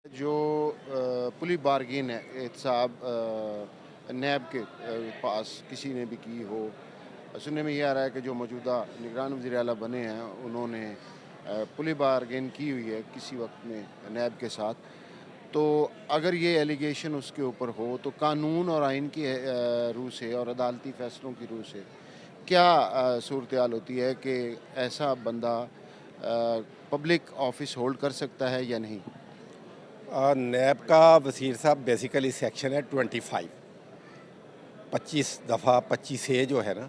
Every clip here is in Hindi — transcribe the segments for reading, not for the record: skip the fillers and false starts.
जो पुलिस बारगेन है एहतसाब नैब के पास किसी ने भी की हो। सुनने में ये आ रहा है कि जो मौजूदा निगरान वज़ीर आला बने हैं उन्होंने पुलिस बारगेन की हुई है किसी वक्त में नैब के साथ। तो अगर ये एलिगेशन उसके ऊपर हो तो कानून और आइन की रूह से और अदालती फ़ैसलों की रूह से क्या सूरत-ए-हाल होती है कि ऐसा बंदा पब्लिक ऑफ़िस होल्ड कर सकता है या नहीं? नैब का वज़ीर साहब बेसिकली सेक्शन है 25 25 दफ़ा 25 ए जो है ना,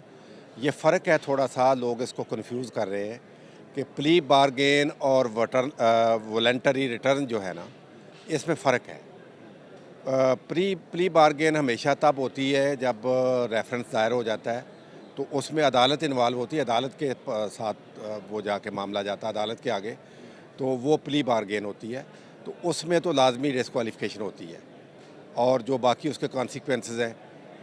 ये फ़र्क है थोड़ा सा। लोग इसको कंफ्यूज कर रहे हैं कि प्ली बारगेन और वॉलंटरी रिटर्न जो है ना, इसमें फ़र्क है। प्ली बारगेन हमेशा तब होती है जब रेफरेंस दायर हो जाता है, तो उसमें अदालत इन्वॉल्व होती है। अदालत के साथ वो जाके मामला जाता है अदालत के आगे, तो वो प्ली बारगेन होती है। तो उसमें तो लाजमी डिस्क्वालिफिकेशन होती है, और जो बाकी उसके कॉन्सिक्वेंसेस हैं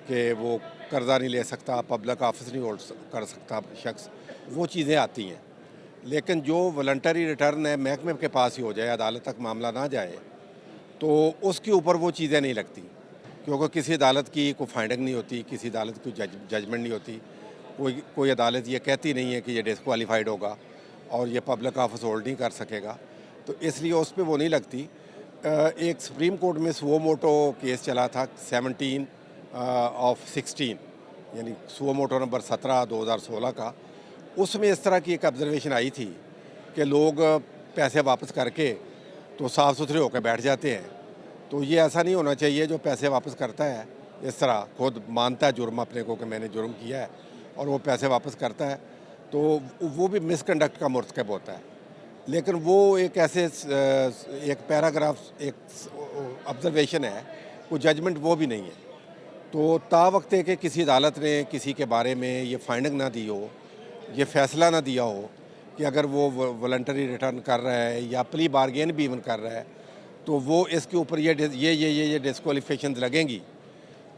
कि वो कर्जा नहीं ले सकता, पब्लिक ऑफिस नहीं होल्ड कर सकता शख्स, वो चीज़ें आती हैं। लेकिन जो वॉलंटरी रिटर्न है महकमे के पास ही हो जाए, अदालत तक मामला ना जाए, तो उसके ऊपर वो चीज़ें नहीं लगती, क्योंकि किसी अदालत की कोई फाइंडिंग नहीं होती, किसी अदालत की जजमेंट नहीं होती। कोई अदालत ये कहती नहीं है कि ये डिसक्वालीफाइड होगा और ये पब्लिक ऑफिस होल्ड नहीं कर सकेगा, तो इसलिए उस पर वो नहीं लगती। एक सुप्रीम कोर्ट में सुओ मोटो केस चला था 17 ऑफ 16, यानी सुओ मोटो नंबर 17 2016 का। उसमें इस तरह की एक ऑब्जर्वेशन आई थी कि लोग पैसे वापस करके तो साफ़ सुथरे होकर बैठ जाते हैं। तो ये ऐसा नहीं होना चाहिए। जो पैसे वापस करता है, इस तरह खुद मानता है जुर्म अपने को कि मैंने जुर्म किया है, और वो पैसे वापस करता है, तो वो भी मिसकंडक्ट का मुर्तकब होता है। लेकिन वो एक ऐसे एक पैराग्राफ, एक ऑब्जर्वेशन है, कोई जजमेंट वो भी नहीं है। तो तावक्त है कि किसी अदालत ने किसी के बारे में ये फाइंडिंग ना दी हो, ये फ़ैसला ना दिया हो कि अगर वो वॉलंटरी रिटर्न कर रहा है या प्ली बारगेन भी इवन कर रहा है, तो वो इसके ऊपर ये डिस्क्वालिफिकेशन लगेंगी,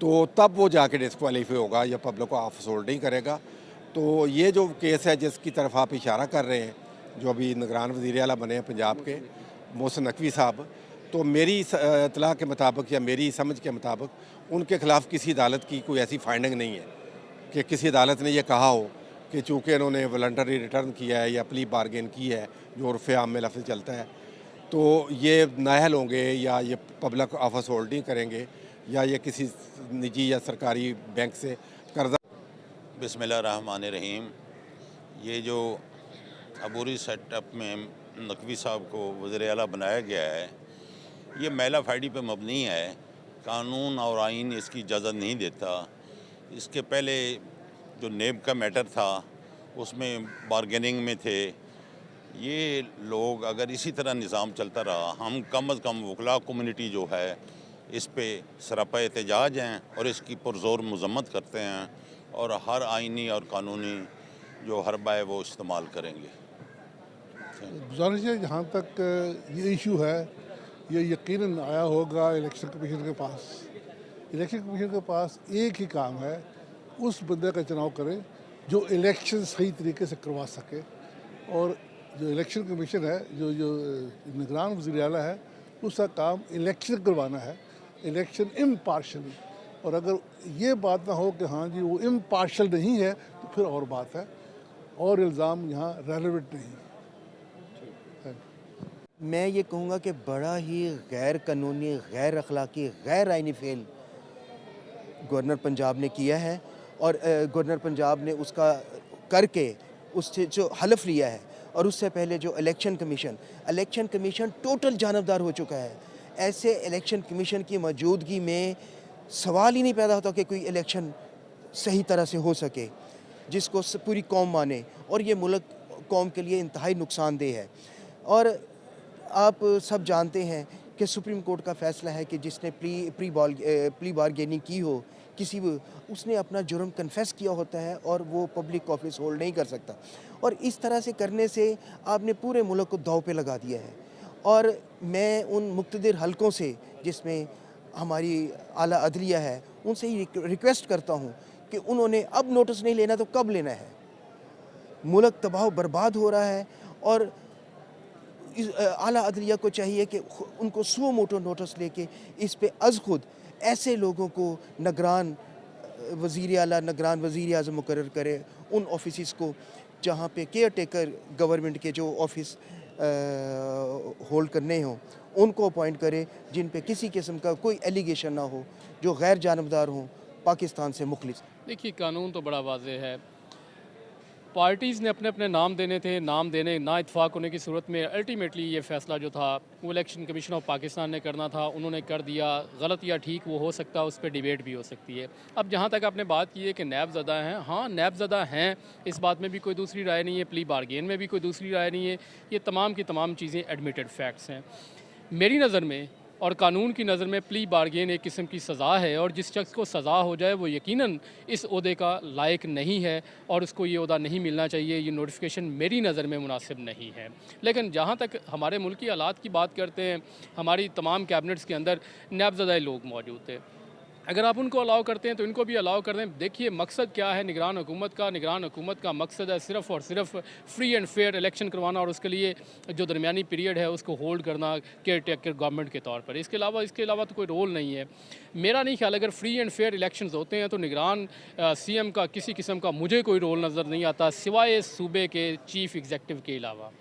तो तब वो जाके डिस्क्वालीफाई होगा या पब्लिक को ऑफिस होल्ड नहीं करेगा। तो ये जो केस है जिसकी तरफ आप इशारा कर रहे हैं, जो अभी निगरान वज़ीर आला बने हैं पंजाब के, मोहसिन नकवी साहब, तो मेरी इत्तला के मुताबिक या मेरी समझ के मुताबिक उनके ख़िलाफ़ किसी अदालत की कोई ऐसी फाइंडिंग नहीं है कि किसी अदालत ने यह कहा हो कि चूँकि इन्होंने वॉलंटरी रिटर्न किया है या प्ली बारगेन की है, जो उर्फ़ आम में लफ्ज़ चलता है, तो ये नाअहल होंगे या ये पब्लिक ऑफिस होल्ड नहीं करेंगे या ये किसी निजी या सरकारी बैंक से कर्जा। बिस्मिल्लाहिर्रहमानिर्रहीम। ये जो अबूरी सेटअप में नकवी साहब को वज़ीर आला बनाया गया है, ये मैला फाइडी पे मबनी है। कानून और आइन इसकी इजाज़त नहीं देता। इसके पहले जो नेब का मैटर था उसमें बारगेनिंग में थे ये लोग। अगर इसी तरह निज़ाम चलता रहा, हम कम अज़ कम वकला कम्युनिटी जो है इस पे सरापा एहतजाज हैं और इसकी पुरज़ोर मज़म्मत करते हैं, और हर आइनी और कानूनी जो हरबा है वो इस्तेमाल करेंगे। गुजारिश है, जहाँ तक ये इशू है, ये यकीनन आया होगा इलेक्शन कमीशन के पास। इलेक्शन कमीशन के पास एक ही काम है, उस बंदे का चुनाव करें जो इलेक्शन सही तरीके से करवा सके। और जो इलेक्शन कमीशन है, जो जो निगरान वज़ीर आला है, उसका काम इलेक्शन करवाना है, इलेक्शन इम्पार्शली। और अगर ये बात ना हो कि हाँ जी वो इम्पार्शल नहीं है, तो फिर और बात है, और इल्ज़ाम यहाँ रेलेवेंट नहीं है। मैं ये कहूँगा कि बड़ा ही गैर कानूनी, गैर अखलाकी, गैर आइनी फ़ेल गवर्नर पंजाब ने किया है, और गवर्नर पंजाब ने उसका करके उससे जो हलफ लिया है, और उससे पहले जो इलेक्शन कमीशन टोटल जानबदार हो चुका है। ऐसे इलेक्शन कमीशन की मौजूदगी में सवाल ही नहीं पैदा होता कि कोई इलेक्शन सही तरह से हो सके, जिसको पूरी कौम माने, और ये मुल्क कौम के लिए इंतहाई नुकसानदेह है। और आप सब जानते हैं कि सुप्रीम कोर्ट का फ़ैसला है कि जिसने प्ली बारगेनिंग की हो, किसी भी, उसने अपना जुर्म कन्फेस किया होता है और वो पब्लिक ऑफिस होल्ड नहीं कर सकता। और इस तरह से करने से आपने पूरे मुल्क को दांव पे लगा दिया है। और मैं उन मुक़्तदिर हलकों से, जिसमें हमारी आला अदलिया है, उनसे ही रिक्वेस्ट करता हूँ कि उन्होंने अब नोटिस नहीं लेना तो कब लेना है। मुल्क तबाह बर्बाद हो रहा है, और आला अदलिया को चाहिए कि उनको सुओ मोटो नोटिस लेके इस पे अज़ खुद ऐसे लोगों को निगरान वज़ीर आला निगरान वज़ीर आज़म मुकर्रर करे उन ऑफिस को जहाँ पे केयर टेकर गवर्नमेंट के जो ऑफिस होल्ड करने हों उनको अपॉइंट करे जिन पे किसी किस्म का कोई एलिगेशन ना हो, जो गैर जानबदार हों, पाकिस्तान से मुखलिस। देखिए कानून तो बड़ा वाज़ेह है, पार्टीज़ ने अपने अपने नाम देने थे, नाम देने ना इत्तेफाक होने की सूरत में अल्टीमेटली ये फ़ैसला जो था वो इलेक्शन कमीशन ऑफ पाकिस्तान ने करना था, उन्होंने कर दिया। गलत या ठीक वो हो सकता है, उस पर डिबेट भी हो सकती है। अब जहाँ तक आपने बात की है कि नैब ज़दा हैं, हाँ नैब ज़दा हैं, इस बात में भी कोई दूसरी राय नहीं है, प्ली बारगेन में भी कोई दूसरी राय नहीं है, ये तमाम की तमाम चीज़ें एडमिटेड फैक्ट्स हैं। मेरी नज़र में और कानून की नज़र में प्ली बारगेन एक किस्म की सज़ा है और जिस शख्स को सज़ा हो जाए वो यकीनन इस ओहदे का लायक नहीं है और उसको ये ओहदा नहीं मिलना चाहिए। ये नोटिफिकेशन मेरी नज़र में मुनासिब नहीं है। लेकिन जहाँ तक हमारे मुल्क की हालात की बात करते हैं, हमारी तमाम कैबिनेट्स के अंदर नैबज़दा लोग मौजूद थे। अगर आप उनको अलाउ करते हैं तो इनको भी अलाउ कर दें। देखिए मकसद क्या है निगरान हुकूमत का मकसद है सिर्फ़ और सिर्फ फ्री एंड फेयर इलेक्शन करवाना और उसके लिए जो दरमियानी पीरियड है उसको होल्ड करना केयर टेकर गवर्नमेंट के तौर पर। इसके अलावा तो कोई रोल नहीं है। मेरा नहीं ख्याल अगर फ्री एंड फेयर इलेक्शंस होते हैं तो निगरान CM का किसी किस्म का मुझे कोई रोल नज़र नहीं आता सिवाय सूबे के चीफ़ एग्जेक्टिव के अलावा।